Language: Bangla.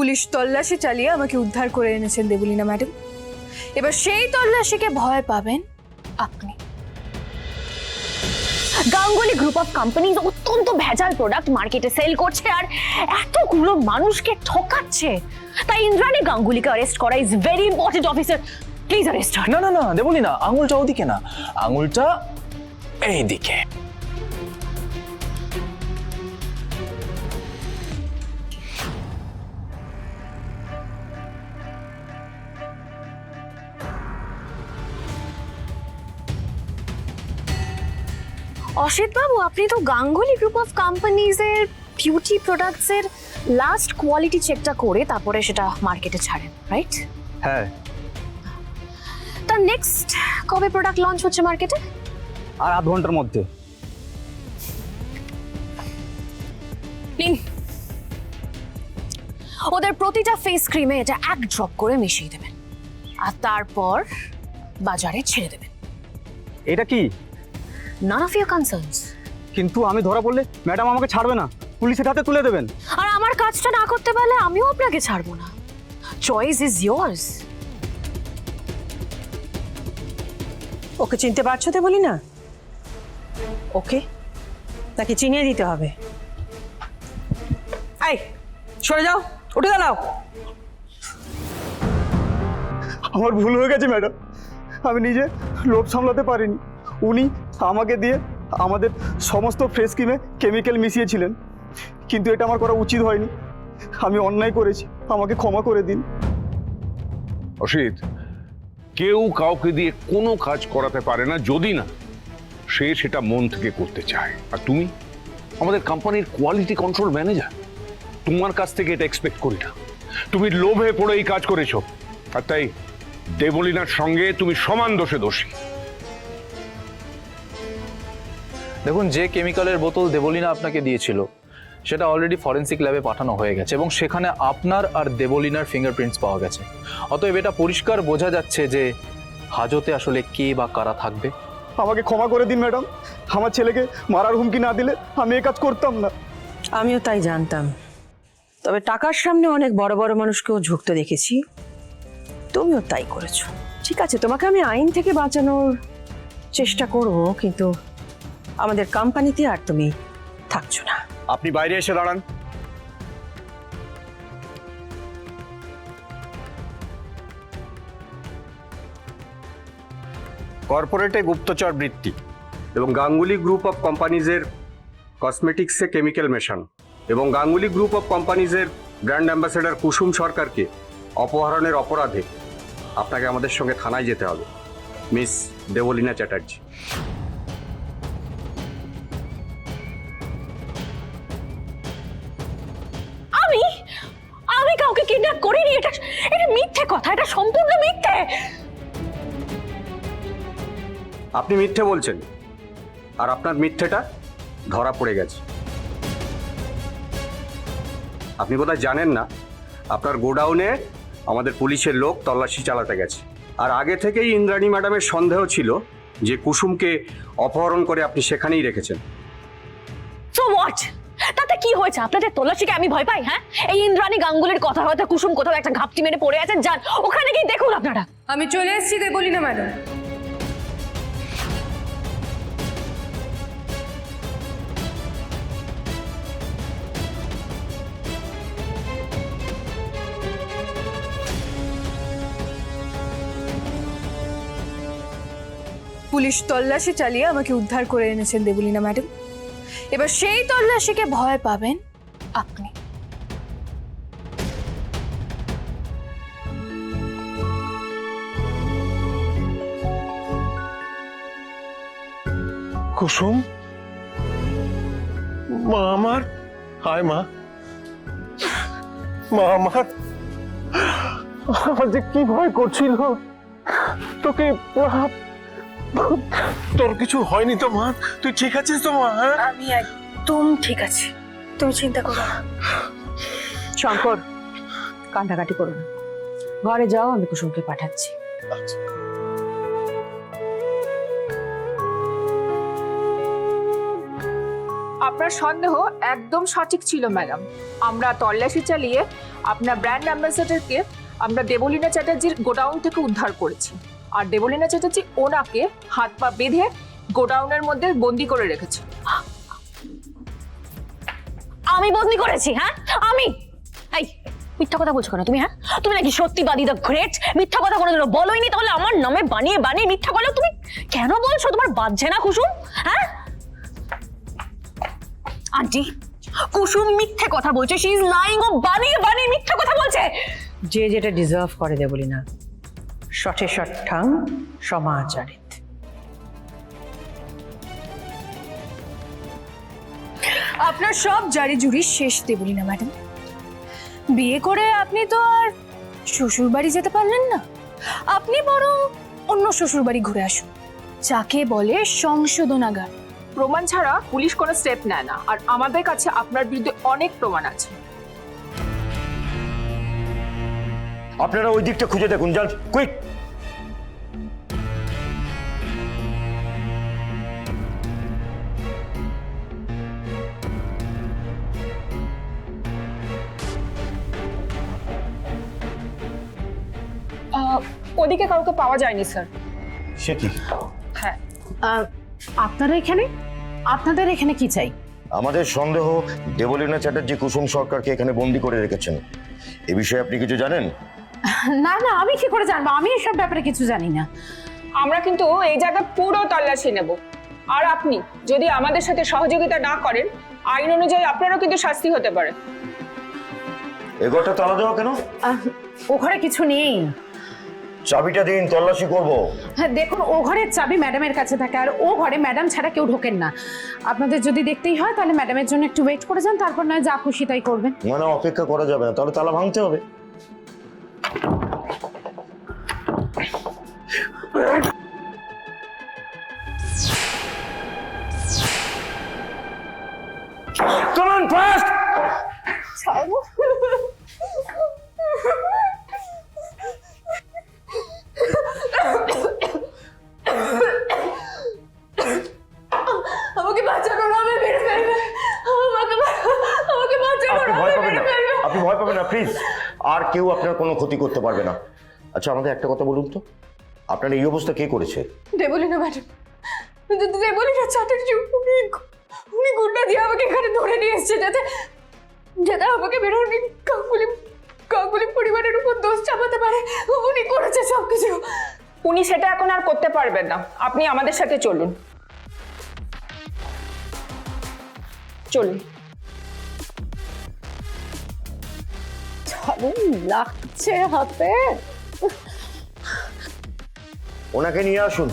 পুলিশ তল্লাশি চালিয়ে আমাকে উদ্ধার করে এনেছেন দেবলীনা ম্যাডাম। এবার সেই তল্লাশিকে ভয় পাবেন আপনি। গাঙ্গুলি গ্রুপ অফ কোম্পানিজ অত্যন্ত ভেজাল প্রোডাক্ট মার্কেটে সেল করছে আর এতগুলো মানুষকে ঠকাচ্ছে, তাই ইন্দ্রাণী গাঙ্গুলিকে অ্যারেস্ট করা is very important. Officer please arrest হার। না না না দেবলীনা, আঙুলটা ওদিকে না, আঙুলটা এইদিকে। অসিত বাবু, আপনি তো গাঙ্গুলি গ্রুপ অফ কোম্পানিজ এর বিউটি প্রোডাক্টস এর লাস্ট কোয়ালিটি চেকটা করে তারপরে সেটা মার্কেটে ছাড়েন, রাইট? হ্যাঁ, তা নেক্সট কবে প্রোডাক্ট লঞ্চ হচ্ছে মার্কেটে? আর আধ ঘন্টার মধ্যে। নিন, ওদের প্রতিটা ফেস ক্রিমে এটা 1 ড্রপ করে মিশিয়ে দেবেন আর তারপর বাজারে ছেড়ে দেবেন। এটা কি? None of your concerns. কিন্তু আমি ধরা পড়লে ম্যাডাম আমাকে ছাড়বে না, পুলিশের হাতে তুলে দেবেন। আর আমার কাজটা না করতে পারলে আমিও আপনাকে ছাড়বো না। Choice is yours. ওকে চিনতে পারছো তো বলি না? ওকে তাকে চিনিয়ে দিতে হবে। এই সরে যাও, উঠে দাঁড়াও। আমার ভুল হয়ে গেছে ম্যাডাম, আমি নিজে লোভ সামলাতে পারিনি। উনি আমাকে দিয়ে আমাদের সমস্ত ফ্রেশ ক্রিমে কেমিক্যাল মিশিয়েছিলেন, কিন্তু এটা আমার করা উচিত হয়নি। আমি অন্যায় করেছি, আমাকে ক্ষমা করে দিন। অসিত, কেউ কাউকে দিয়ে কোনো কাজ করাতে পারে না যদি না সে সেটা মন থেকে করতে চায়। আর তুমি আমাদের কোম্পানির কোয়ালিটি কন্ট্রোল ম্যানেজার, তোমার কাছ থেকে এটা এক্সপেক্ট করি না। তুমি লোভে পড়ে এই কাজ করেছো, আর তাই দেবলীনার সঙ্গে তুমি সমান দোষে দোষী। দেখুন, যে কেমিক্যালের বোতল দেবলীনা আপনাকে দিয়েছিল সেটা অলরেডি ফরেন্সিক ল্যাবে পাঠানো হয়ে গেছে এবং সেখানে আপনার আর দেবলীনার ফিঙ্গারপ্রিন্টস পাওয়া গেছে। অতএব এটা পরিষ্কার বোঝা যাচ্ছে যে হাজতে আসলে কে বা কারা থাকবে। আমাকে ক্ষমা করে দিন ম্যাডাম, আমার ছেলেকে মারার হুমকি না দিলে আমি এই কাজ করতাম না। আমিও তাই জানতাম, তবে টাকার সামনে অনেক বড় বড় মানুষকেও ঝুঁকতে দেখেছি, তুমিও তাই করেছো। ঠিক আছে, তোমাকে আমি আইন থেকে বাঁচানোর চেষ্টা করব, কিন্তু আমাদের কোম্পানিতে আর তুমি থাকছো না। আপনি বাইরে এসে দাঁড়ান। কর্পোরেটে গুপ্তচর বৃত্তি এবং গাঙ্গুলি গ্রুপ অফ কোম্পানিজের কসমেটিক্সে কেমিক্যাল মেশানো এবং গাঙ্গুলি গ্রুপ অফ কোম্পানিজের ব্র্যান্ড অ্যাম্বাসেডর কুসুম সরকারকে অপহরণের অপরাধে আপনাকে আমাদের সঙ্গে থানায় যেতে হবে, মিস দেবলীনা চ্যাটার্জি। আমি কাউকে কিডন্যাপ করিনি, এটা এটা মিথ্যে কথা, এটা সম্পূর্ণ মিথ্যে। আপনি মিথ্যে বলছেন, আর আপনার মিথ্যেটা ধরা পড়ে গেছে। আপনি বোধহয় জানেন না, আপনার গোডাউনে আমাদের পুলিশের লোক তল্লাশি চালাতে গেছে, আর আগে থেকেই ইন্দ্রাণী ম্যাডামের সন্দেহ ছিল যে কুসুমকে অপহরণ করে আপনি সেখানেই রেখেছেন। So what? তাতে কি হয়েছে? আপনাদের তল্লাশিকে আমি ভয় পাই? হ্যাঁ, এই ইন্দ্রাণী গাঙ্গুলির কথা হয়তো কুসুম কোথাও একটা ঘাপটি মেরে পড়ে আছেন, যান ওখানে গিয়ে দেখুন আপনারা। আমি চলে এসেছি দেবলীনা ম্যাডাম। পুলিশ তল্লাশি চালিয়ে আমাকে উদ্ধার করে এনেছেন দেবলীনা ম্যাডাম। এবার সেই তল্লাশিকে ভয় পাবেন আপনি। কুসুম, মা আমার, হায় মা, মা আমার, আমার যে কি ভয় করছিল। তোকে, তোর কিছু হয়নি তো মা? তুই ঠিক আছিস তো মা? আমি একদম ঠিক আছি, তুমি চিন্তা করো না। শঙ্কর, কান্নাকাটি করো না, ঘরে যাও, আমি কুসুমকে পাঠাচ্ছি। আপনার সন্দেহ একদম সঠিক ছিল ম্যাডাম। আমরা তল্লাশি চালিয়ে আপনার ব্র্যান্ড অ্যাম্বাসেডরকে আমরা দেবলীনা চ্যাটার্জির গোডাউন থেকে উদ্ধার করেছি, আর দেবলীনা চ্যাটার্জি ওনাকে হাত পা বেঁধে গোডাউনের মধ্যে বন্দি করে রেখেছে। আমি বদলি করেছি? হ্যাঁ আমি? এই মিথ্যা কথা বলছো কেন তুমি? হ্যাঁ তুমি নাকি সত্যিবাদী দ্য গ্রেট? মিথ্যা কথা কোনোদিনও বলোইনি, তাহলে আমার নামে বানিয়ে বানিয়ে মিথ্যা বলো তুমি কেন বলছো? তোমার বাজছে না কুসুম? হ্যাঁ আন্টি, কুসুম মিথ্যে কথা বলছে। শি ইজ লাইং, ও বানিয়ে বানিয়ে মিথ্যা কথা বলছে। যে যেটা ডিজার্ভ করে দেবলি না, শঠে শঠাং সমাচারিত। আপনার সব জারি জুরি শেষ দেবলীনা ম্যাডাম। বিয়ে করে আপনি তো আর শ্বশুর বাড়ি যেতে পারলেন না, আপনি বরং অন্য শ্বশুর বাড়ি ঘুরে আসুন, যাকে বলে সংশোধনাগার। প্রমাণ ছাড়া পুলিশ কোনো স্টেপ নেয় না, আর আমাদের কাছে আপনার বিরুদ্ধে অনেক প্রমাণ আছে। আপনারা ওই দিকটা খুঁজে দেখুন, যান কুইক। ওদিকে কাউকে পাওয়া যায়নি স্যার। সে কি? হ্যাঁ, আপনারা এখানে? আপনাদের এখানে কি চাই? আমাদের সন্দেহ দেবলীনা চ্যাটার্জি কুসুম সরকারকে এখানে বন্দি করে রেখেছেন। এ বিষয়ে আপনি কিছু জানেন? না না, আমি কি করে জানবো? আমি এসব ব্যাপারে কিছু জানি না। আমরা কিন্তু এই জায়গা পুরো তল্লাশি নেব, আর আপনি যদি আমাদের সাথে সহযোগিতা না করেন আইন অনুযায়ী আপনারও কিন্তু শাস্তি হতে পারে। এ ঘরটা তালা দেওয়া কেন? ও ঘরে কিছু নেই। চাবিটা দিন, তল্লাশি করব। হ্যাঁ দেখুন, ও ঘরের চাবি ম্যাডামের কাছে থাকে, আর ও ঘরে ম্যাডাম ছাড়া কেউ ঢোকেন না। আপনাদের যদি দেখতেই হয় তাহলে ম্যাডামের জন্য একটু ওয়েট করে যান, তারপর নয় যা খুশি তাই করবেন। মানে অপেক্ষা করা যাবে না, তাহলে তালা ভাঙতে হবে। Come on, fast! আমাকে বাঁচানো, আমি মেরে ফেলবে, আমাকে বাঁচানো, আপনি ভয় পাবেন না, আপনি ভয় পাবেন না প্লিজ। আর কেউ আপনার কোনো ক্ষতি করতে পারবে না। আচ্ছা আমাকে একটা কথা বলুন তো, আপনার এই অবস্থা কে করেছে? দেবলীনা ম্যাডাম, দেবলীনা চ্যাটার্জি, উনি গুন্ডা দিয়ে আমাকে এখানে ধরে নিয়ে এসছে যাতে আমাকে বেরোনি গাঙ্গুলি পরিবারের উপর দোষ চাপাতে পারে। উনি করেছে সবকিছু। উনি সেটা এখন আর করতে পারবেন না, আপনি আমাদের সাথে চলুন। চলুন। লাগছে হাতে। ওনাকে নিয়ে আসুন।